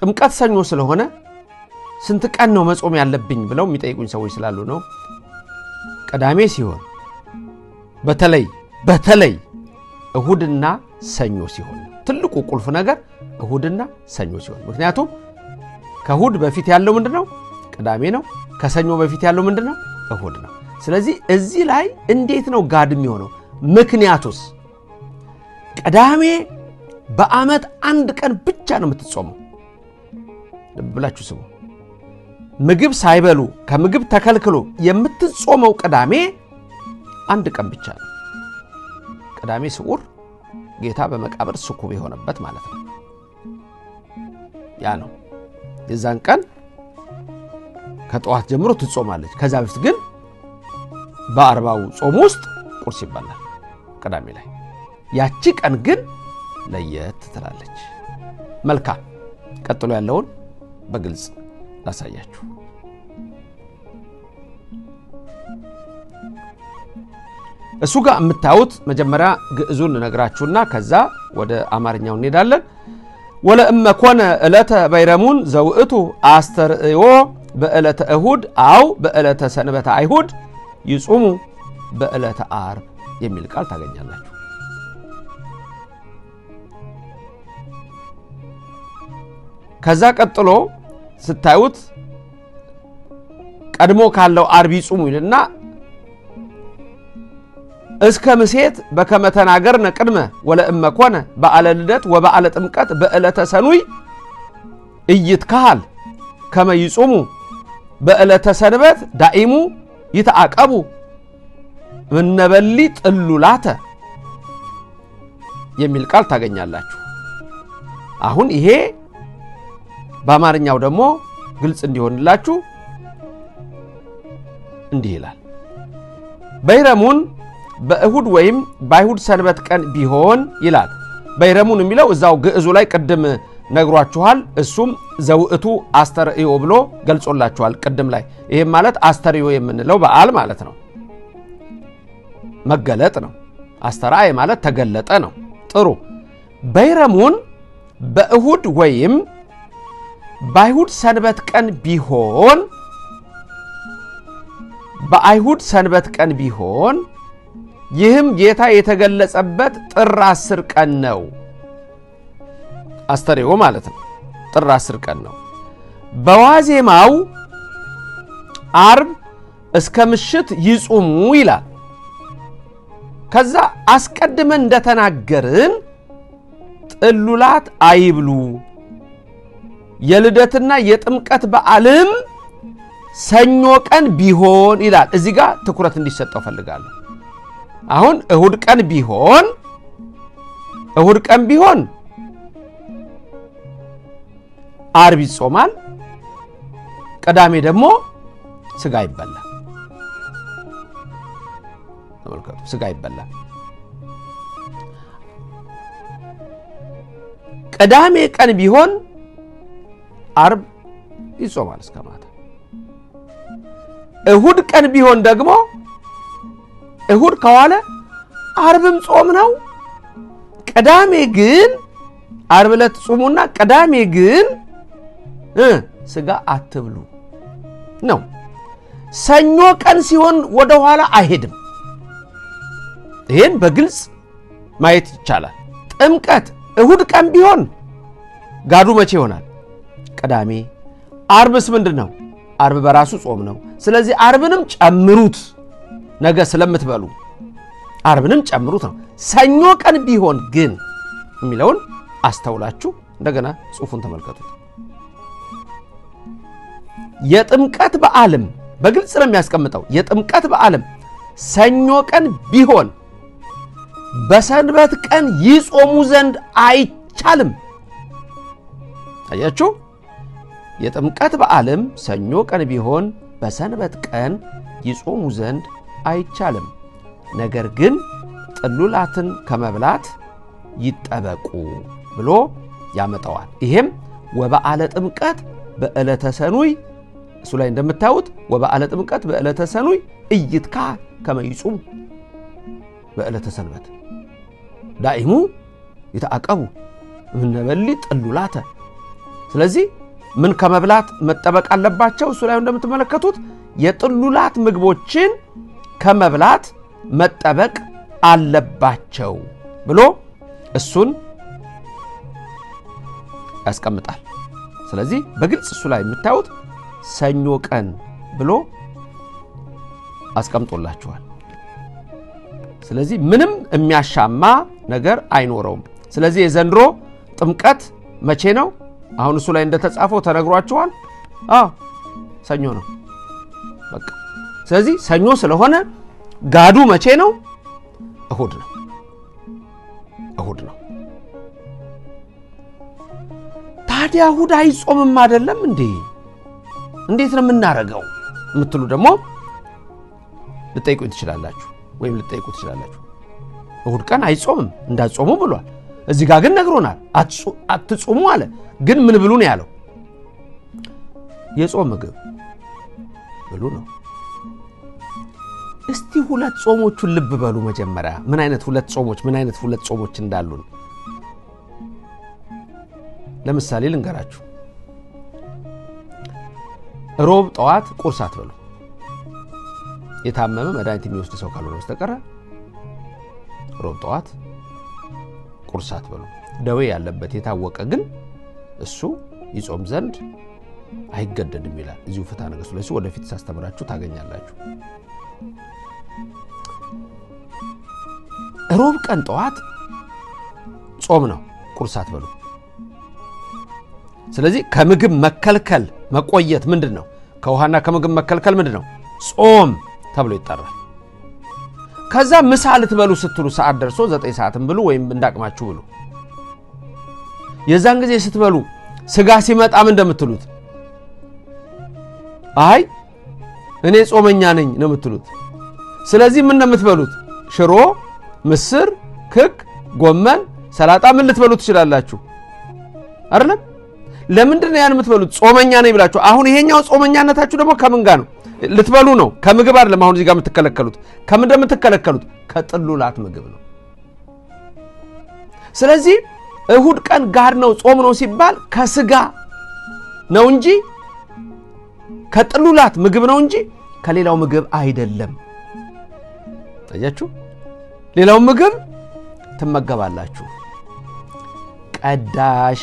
ጥምቀት ሰኞ ስለሆነ ስንት ቀን ነው መጾም ያለብኝ ብለው የሚጠይቁኝ ሰዎች ስላሉ ነው። ቅዳሜ ሲሆን በተለይ እሁድና ሰኞ ሲሆን ትልቁ ቁልፍ ነገር እሁድና ሰኞ ሲሆን ምክንያቱም ከእሁድ በፊት ያለው ምንድነው ቅዳሜ ነው ከሰኞ በፊት ያለው ምንድነው እሁድ ነው ስለዚህ እዚህ ላይ እንዴት ነው ጋድ የሚሆነው ምክንያቱስ ቅዳሜ በአመት አንድ ቀን ብቻ ነው የምትጾመው ብላችሁ ስሙ ምግብ ሳይበሉ ከምግብ ተከልክሎ የምትጾመው ቅዳሜ አንድ ቀን ብቻ ነው ቅዳሜ ስዑር ጌታ በመቃብር ስኩብ የሆነበት ማለት ነው ያ ነው የዛን ቀን ከጠዋት ጀምሮ ትጾማለች ከዛ በፊት ግን በአርባው ጾም ውስጥ ቁርስ ይበላል ቅዳሜ ላይ ያቺ ቀን ግን ለየት ትላለች መልካም ቀጥሎ ያለውን በግልጽ ላሳያችሁ እሱ ጋር የምታዩት መጀመሪያ ግዕዙን ነግራችሁና ከዛ ወደ አማርኛው እንሄዳለን ወለእመ ኮነ ዕለተ በይረሙን ዘውእቱ አስተርእዮ በዕለተ እሁድ አው በዕለተ ሰንበተ አይሁድ ይጾሙ በዕለተ ዓርብ የሚል ቃል ታገኛላችሁ ከዛ ቀጥሎ ስታዩት ቀድሞ ካለው ዓርብ ይጾሙ ይልና እስከ ምሴት በከመተናገርነ ቅድመ ወለእመ ኮነ በዓለ ልደት ወበዓለ ጥምቀት በዕለተ ሰኑይ ኢይትካሃል ከመ ይጾሙ በዕለተ ሰንበት ዳኢሙ ይተዓቀቡ እምነበሊ ጥሉላተ የሚል ቃል ታገኛላችሁ አሁን ይሄ በአማርኛው ደግሞ ግልጽ እንዲሆንላችሁ እንዲህ ይላል በይረሙን በእሁድ ወይም በአይሁድ ሰንበት ቀን ቢሆን ይላል በይረሙን የሚለው እዛው ግዕዙ ላይ ቅድም ነግሯችኋል እሱም ዘውእቱ አስተርእዮ ብሎ ገልጾላችኋል ቅድም ላይ ይሄም ማለት አስተርእዮ የምንለው በዓል ማለት ነው መገለጥ ነው አስተራየ ማለት ተገለጠ ነው ጥሩ በይረሙን በእሁድ ወይም በአይሁድ ሰንበት ቀን ቢሆን በአይሁድ ሰንበት ቀን ቢሆን ይህም ጌታ የተገለጸበት ጥር 10 ቀን ነው አስተርእዮ ማለት ነው ጥር 10 ቀን ነው በዋዜማው ዓርብ እስከ ምሽት ይጾሙ ይላል ከዛ አስቀድመን እንደተናገርን ጥሉላት አይብሉ የልደትና የጥምቀት በዓልም ሰኞ ቀን ቢሆን ይላል እዚህ ጋር ትኩረት እንዲሰጠው ፈልጋለሁ አሁን እሁድ ቀን ቢሆን ዓርብ ይጾማል ቅዳሜ ደግሞ ስጋ ይበላል ተመልከቱ ስጋ ይበላል ቅዳሜ ቀን ቢሆን ዓርብ ይጾማል እስከ ማታ እሁድ ቀን ቢሆን ደግሞ እሁድ ከዋለ ዓርብም ጾም ነው ቅዳሜ ግን ዓርብ ዕለት ጾሙና ቅዳሜ ግን ስጋ አትብሉ ነው ሰኞ ቀን ሲሆን ወደ ኋላ አይሄድም ይሄን በግልጽ ማየት ይቻላል ጥምቀት እሁድ ቀን ቢሆን ጋዱ መቼ ይሆናል ቅዳሜ ዓርብስ ምንድነው ዓርብ በራሱ ጾም ነው ስለዚህ ዓርብንም ጨምሩት ነገ ስለምትበሉ ዓርብንም ጨምሩት ነው ሰኞ ቀን ቢሆን ግን የሚለውን አስተውላችሁ እንደገና ጽሑፉን ተመልከቱት የጥምቀት በዓልም በግልጽ ነው የሚያስቀምጠው የጥምቀት በዓልም ሰኞ ቀን ቢሆን በሰንበት ቀን ይጾሙ ዘንድ አይቻልም አያችሁ የጥምቀት በዓልም ሰኞ ቀን ቢሆን በሰንበት ቀን ይጾሙ ዘንድ አይቻልም ነገር ግን ጥሉላትን ከመብላት ይጠበቁ ብሎ ያመጣዋል ይሄም ወበዓለ ጥምቀት በዕለተ ሰኑይ እሱ ላይ እንደምታዩት ወበዓለ ጥምቀት በዕለተ ሰኑይ ኢይትካሃል ከመ ይጾሙ በዕለተ ሰንበት ዳኢሙ ይተዓቀቡ እምነበሊ ጥሉላተ ስለዚህ ምን ከመብላት መጠበቅ አለባቸው? እሱ ላይ እንደምትመለከቱት የጥሉላት ምግቦችን ከመብላት መጠበቅ አለባቸው ብሎ እሱን ያስቀምጣል። ስለዚህ በግልጽ እሱ ላይ የምታዩት ሰኞ ቀን ብሎ አስቀምጦላችኋል። ስለዚህ ምንም የሚያሻማ ነገር አይኖረውም። ስለዚህ የዘንድሮ ጥምቀት መቼ ነው? አሁን እሱ ላይ እንደተጻፈው ተነግሯችኋል። ሰኞ ነው በቃ። ስለዚህ ሰኞ ስለሆነ ጋዱ መቼ ነው? እሁድ ነው። እሁድ ነው። ታዲያ እሁድ አይጾምም አይደለም እንዴ? እንዴት ነው የምናረገው የምትሉ ደግሞ ልጠይቁኝ ትችላላችሁ፣ ወይም ልጠይቁ ትችላላችሁ። እሁድ ቀን አይጾምም እንዳጾሙ ብሏል። እዚህ ጋር ግን ነግሮናል። አትጾሙ አለ። ግን ምን ብሉ ነው ያለው? የጾም ምግብ ብሉ ነው። እስቲ ሁለት ጾሞቹን ልብ በሉ መጀመሪያ። ምን አይነት ሁለት ጾሞች እንዳሉን ለምሳሌ ልንገራችሁ። ሮብ ጠዋት ቁርስ አትበሉ። የታመመ መድኃኒት የሚወስድ ሰው ካልሆነ በስተቀር ሮብ ጠዋት ቁርስ አትበሉ። ደዌ ያለበት የታወቀ ግን እሱ ይጾም ዘንድ አይገደድም ይላል እዚሁ ፍትሐ ነገሥቱ ላይ። ወደፊት ሳስተምራችሁ ታገኛላችሁ። ሮብ ቀን ጠዋት ጾም ነው፣ ቁርስ አትበሉ። ስለዚህ ከምግብ መከልከል መቆየት ምንድነው? ከውሃና ከምግብ መከልከል ምንድነው? ጾም ተብሎ ይጠራል። ከዛ ምሳ ልትበሉ ስትሉ ሰዓት ደርሶ 9 ሰዓትም ብሉ ወይም እንዳቅማችሁ ብሉ። የዛን ጊዜ ስትበሉ ስጋ ሲመጣ ምን እንደምትሉት? አይ እኔ ጾመኛ ነኝ ነው የምትሉት። ስለዚህ ምን እንደምትበሉት? ሽሮ፣ ምስር፣ ክክ፣ ጎመን፣ ሰላጣ ምን ልትበሉ ትችላላችሁ አይደለም? ለምንድን ነው ያን የምትበሉት? ጾመኛ ነኝ ብላችሁ። አሁን ይሄኛው ጾመኛነታችሁ ደግሞ ከምን ጋር ነው? ልትበሉ ነው፣ ከምግብ አይደለም። አሁን እዚህ ጋር የምትከለከሉት ከምን እንደምትከለከሉት? ከጥሉላት ምግብ ነው። ስለዚህ እሁድ ቀን ጋር ነው ጾም ነው ሲባል ከስጋ ነው እንጂ ከጥሉላት ምግብ ነው እንጂ ከሌላው ምግብ አይደለም። ታያችሁ? ሌላው ምግብ ትመገባላችሁ። ቀዳሽ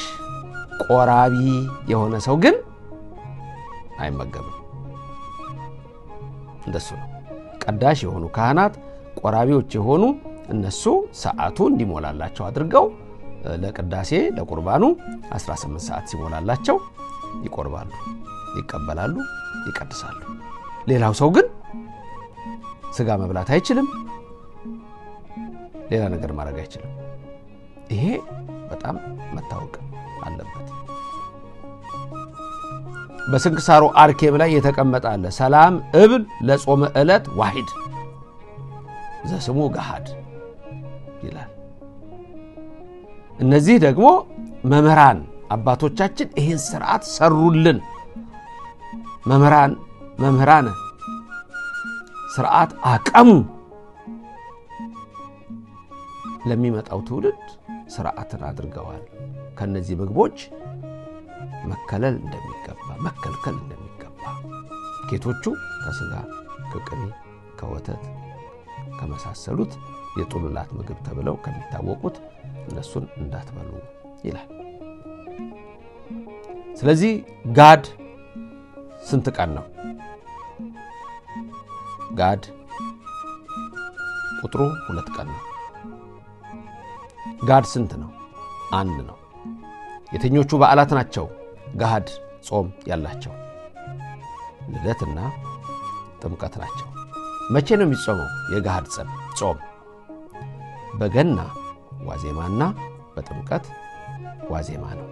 ቆራቢ የሆነ ሰው ግን አይመገብም። እንደሱ ነው። ቀዳሽ የሆኑ ካህናት፣ ቆራቢዎች የሆኑ እነሱ ሰዓቱ እንዲሞላላቸው አድርገው ለቅዳሴ ለቁርባኑ 18 ሰዓት ሲሞላላቸው ይቆርባሉ፣ ይቀበላሉ፣ ይቀድሳሉ። ሌላው ሰው ግን ስጋ መብላት አይችልም፣ ሌላ ነገር ማድረግ አይችልም። ይሄ በጣም መታወቅ አለበት። በስንክሳሩ አርኬብ ላይ የተቀመጠ አለ። ሰላም እብል ለጾመ ዕለት ዋሂድ ዘስሙ ገሃድ ይላል። እነዚህ ደግሞ መምህራን አባቶቻችን ይህን ስርዓት ሰሩልን። መምህራን ስርዓት አቀሙ። ለሚመጣው ትውልድ ስርዓትን አድርገዋል። ከነዚህ ምግቦች መከልከል እንደሚገባ ኬቶቹ ከስጋ ከቅቤ ከወተት ከመሳሰሉት የጥሉላት ምግብ ተብለው ከሚታወቁት እነሱን እንዳትበሉ ይላል። ስለዚህ ጋድ ስንት ቀን ነው? ጋድ ቁጥሩ 2 ቀን ነው። ጋድ ስንት ነው? 1 ነው። የትኞቹ በዓላት ናቸው ጋድ ጾም ያላቸው? ልደትና ጥምቀት ናቸው። መቼ ነው የሚጾመው የጋድ ጾም? በገና ዋዜማና በጥምቀት ዋዜማ ነው።